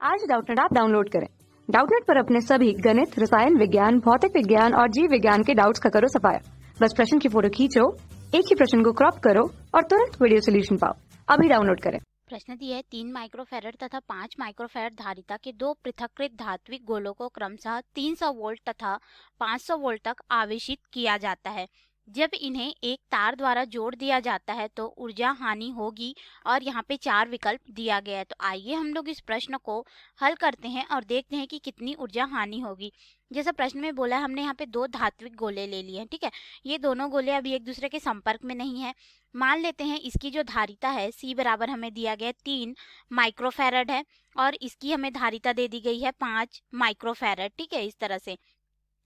आज Doubtnut app download करें। Doubtnut पर अपने सभी गणित, रसायन विज्ञान, भौतिक विज्ञान और जीव विज्ञान के डाउट्स का करो सफाया। बस प्रश्न की फोटो खींचो, एक ही प्रश्न को क्रॉप करो और तुरंत वीडियो सोल्यूशन पाओ। अभी डाउनलोड करें। प्रश्न दिया है 3 माइक्रोफैरड तथा 5 माइक्रोफैरड धारिता के दो पृथक्कृत धात्विक गोलों को क्रमशः 300 वोल्ट तथा 500 वोल्ट तक आवेशित किया जाता है। जब इन्हें एक तार द्वारा जोड़ दिया जाता है तो ऊर्जा हानि होगी और यहाँ पे 4 विकल्प दिया गया है। तो आइए हम लोग इस प्रश्न को हल करते हैं और देखते हैं कि कितनी ऊर्जा हानि होगी। जैसा प्रश्न में बोला है, हमने यहाँ पे दो धात्विक गोले ले लिए हैं, ठीक है। ये दोनों गोले अभी एक दूसरे के संपर्क में नहीं है। मान लेते हैं इसकी जो धारिता है C बराबर हमें दिया गया 3 माइक्रोफैरड है और इसकी हमें धारिता दे दी गई है 5 माइक्रोफैरड, ठीक है। इस तरह से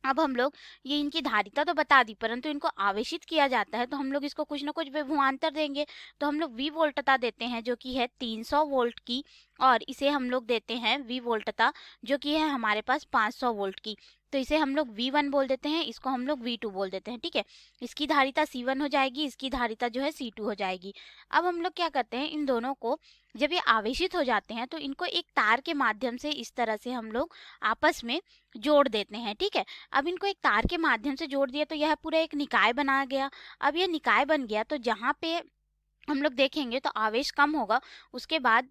अब हम लोग ये इनकी धारिता तो बता दी, परंतु इनको आवेशित किया जाता है तो हम लोग इसको कुछ ना कुछ विभवांतर देंगे। तो हम लोग V वोल्टता देते हैं जो कि है 300 वोल्ट की, और इसे हम लोग देते हैं V वोल्टता जो कि है हमारे पास 500 वोल्ट की। तो इसे हम लोग V1 बोल देते हैं, इसको हम लोग V2 बोल देते हैं, ठीक है। इसकी धारिता C1 हो जाएगी, इसकी धारिता जो है C2 हो जाएगी। अब हम लोग क्या करते हैं, इन दोनों को जब ये आवेशित हो जाते हैं तो इनको एक तार के माध्यम से इस तरह से हम लोग आपस में जोड़ देते हैं, ठीक है। अब इनको एक तार के माध्यम से जोड़ दिया तो यह पूरा एक निकाय बना गया। अब यह निकाय बन गया तो जहाँ पे हम लोग देखेंगे तो आवेश कम होगा, उसके बाद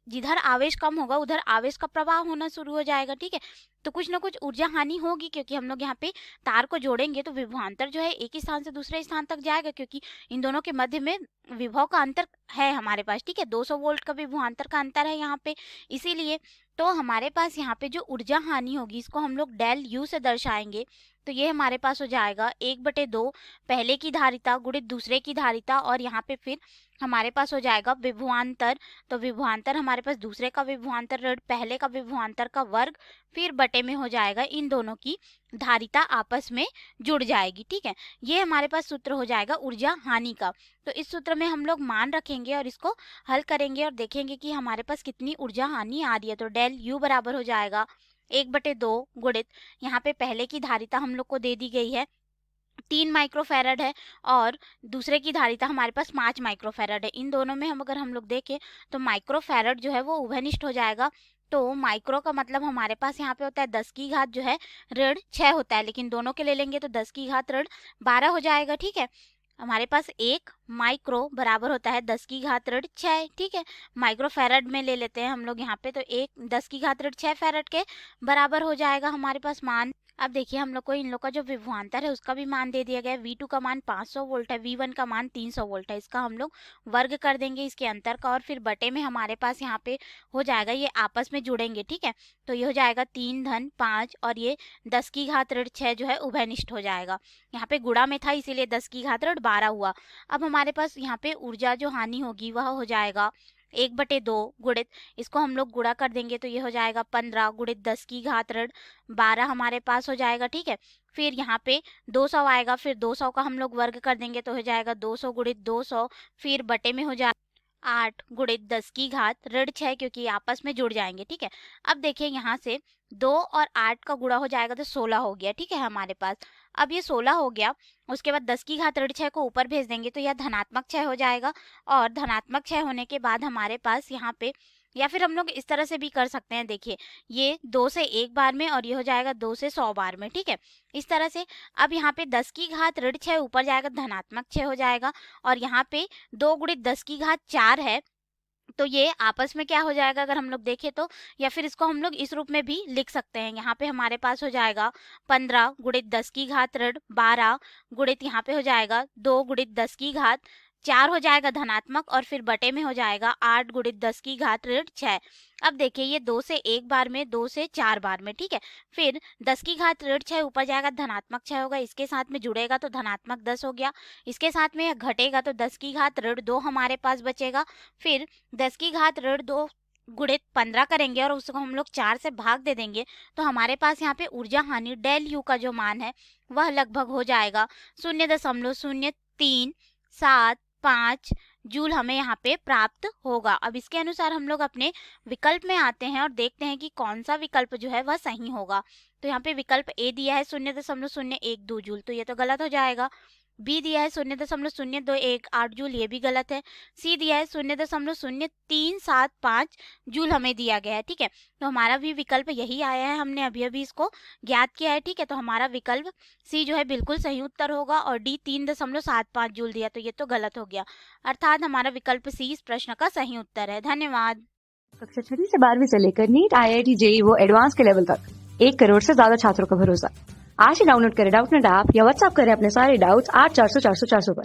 जिधर आवेश कम होगा उधर आवेश का प्रवाह होना शुरू हो जाएगा, ठीक है। तो कुछ ना कुछ ऊर्जा हानि होगी क्योंकि हम लोग यहाँ पे तार को जोड़ेंगे तो विभवांतर जो है एक ही स्थान से दूसरे स्थान तक जाएगा, क्योंकि इन दोनों के मध्य में विभव का अंतर है हमारे पास, ठीक है। 200 वोल्ट का विभवांतर का अंतर है यहाँ पे, इसीलिए तो हमारे पास यहाँ पे जो ऊर्जा हानि होगी इसको हम लोग डेल यू से दर्शाएंगे। तो ये हमारे पास हो जाएगा 1/2 पहले की धारिता गुणित दूसरे की धारिता, और यहाँ पे फिर हमारे पास हो जाएगा विभवांतर। तो विभवांतर हमारे पास दूसरे का विभवांतर ऋण पहले का विभवांतर का वर्ग, फिर बटे में हो जाएगा इन दोनों की धारिता आपस में जुड़ जाएगी, ठीक है। ये हमारे पास सूत्र हो जाएगा ऊर्जा हानि का। तो इस सूत्र में हम लोग मान रखेंगे और इसको हल करेंगे और देखेंगे कि हमारे पास कितनी ऊर्जा हानि आ रही है। तो डेल यू बराबर हो जाएगा 1/2 गुणित, यहाँ पे पहले की धारिता हम लोग को दे दी गई है 3 माइक्रोफैरड है और दूसरे की धारिता हमारे पास 5 माइक्रोफैरड है। इन दोनों में अगर हम लोग देखें तो माइक्रोफैरड जो है वो उभयनिष्ठ हो जाएगा। तो माइक्रो का मतलब हमारे पास यहाँ पे होता है 10 की घात जो है ऋण 6 होता है, लेकिन दोनों के ले लेंगे तो 10 की घात ऋण 12 हो जाएगा, ठीक है। हमारे पास 1 माइक्रो बराबर होता है 10 की घात ऋण 6, ठीक है। माइक्रोफैरड में ले लेते हैं हम लोग यहाँ पे, तो 1 10 की घात ऋण 6 फैरड के बराबर हो जाएगा हमारे पास मान। अब देखिए हम लोग को इन लोग का जो विभवांतर है उसका भी मान दे दिया गया है। V2 का मान 500 वोल्ट है, V1 का मान 300 वोल्ट है। इसका हम लोग वर्ग कर देंगे इसके अंतर का, और फिर बटे में हमारे पास यहाँ पे हो जाएगा, ये आपस में जुड़ेंगे, ठीक है। तो ये हो जाएगा 3 धन 5 और ये 10 की घात ऋण 6 जो है उभयनिष्ठ हो जाएगा। यहाँ पे गुणा में था इसीलिए 10 की घात ऋण 12 हुआ। अब हमारे पास यहाँ पे ऊर्जा जो हानि होगी वह हो जाएगा 1/2 गुणित, इसको हम लोग गुणा कर देंगे तो ये हो जाएगा 15 गुणित 10 की घात ऋण 12 हमारे पास हो जाएगा, ठीक है। फिर यहाँ पे 200 आएगा, फिर 200 का हम लोग वर्ग कर देंगे तो हो जाएगा 200 गुणित 200, फिर बटे में हो जाएगा 8 गुणित 10 की घात ऋण 6, क्योंकि आपस में जुड़ जाएंगे, ठीक है। अब देखिए यहाँ से 2 और 8 का गुणा हो जाएगा तो 16 हो गया, ठीक है हमारे पास। अब ये 16 हो गया, उसके बाद 10 की घात ऋण 6 को ऊपर भेज देंगे तो यह धनात्मक 6 हो जाएगा, और धनात्मक 6 होने के बाद हमारे पास यहाँ पे, या फिर हम लोग इस तरह से भी कर सकते हैं, देखिए ये 2 से 1 बार में और ये हो जाएगा 2 से 100 बार में, ठीक है। इस तरह से अब यहाँ पे 10 की घात ऋण 6 ऊपर जाएगा धनात्मक 6 हो जाएगा, और यहाँ पे 2 गुणित 10 की घात 4 है, तो ये आपस में क्या हो जाएगा अगर हम लोग देखें तो, या फिर इसको हम लोग इस रूप में भी लिख सकते हैं। यहाँ पे हमारे पास हो जाएगा 15 गुणित 10 की घात ऋण 12 गुणित, यहाँ पे हो जाएगा 2 गुणित 10 की घात 4 हो जाएगा धनात्मक, और फिर बटे में हो जाएगा 8 गुणित 10 की घात ऋण 6। अब देखिए ये 2 से 1 बार में, 2 से 4 बार में, ठीक है। फिर 10 की घात ऋण 6 ऊपर जाएगा धनात्मक 6 होगा, इसके साथ में जुड़ेगा तो धनात्मक 10 हो गया, इसके साथ में घटेगा तो 10 की घात ऋण 2 हमारे पास बचेगा। फिर 10 की घात ऋण 2 गुणित 15 करेंगे और उसको हम लोग 4 से भाग दे देंगे, तो हमारे पास यहाँ पे ऊर्जा हानि डेल यू का जो मान है वह लगभग हो जाएगा 0.0375 जूल हमें यहाँ पे प्राप्त होगा। अब इसके अनुसार हम लोग अपने विकल्प में आते हैं और देखते हैं कि कौन सा विकल्प जो है वह सही होगा। तो यहाँ पे विकल्प ए दिया है 0.012 जूल, तो ये तो गलत हो जाएगा। बी दिया है 0.0218 जूल, ये भी गलत है। सी दिया है 0.0375 जूल हमें दिया गया है, ठीक है। तो हमारा भी विकल्प यही आया है, हमने अभी अभी इसको ज्ञात किया है, ठीक है। तो हमारा विकल्प सी जो है बिल्कुल सही उत्तर होगा, और डी 3.75 जूल दिया, तो ये तो गलत हो गया। अर्थात हमारा विकल्प सी इस प्रश्न का सही उत्तर है। धन्यवाद। कक्षा 6 से 12वीं से लेकर नीट, IIT, JEE वो एडवांस के लेवल तक 1 करोड़ से ज्यादा छात्रों का भरोसा। आज ही डाउनलोड करें डाउटनेट ऐप या व्हाट्सएप करें अपने सारे डाउट्स 8400 400 400 पर।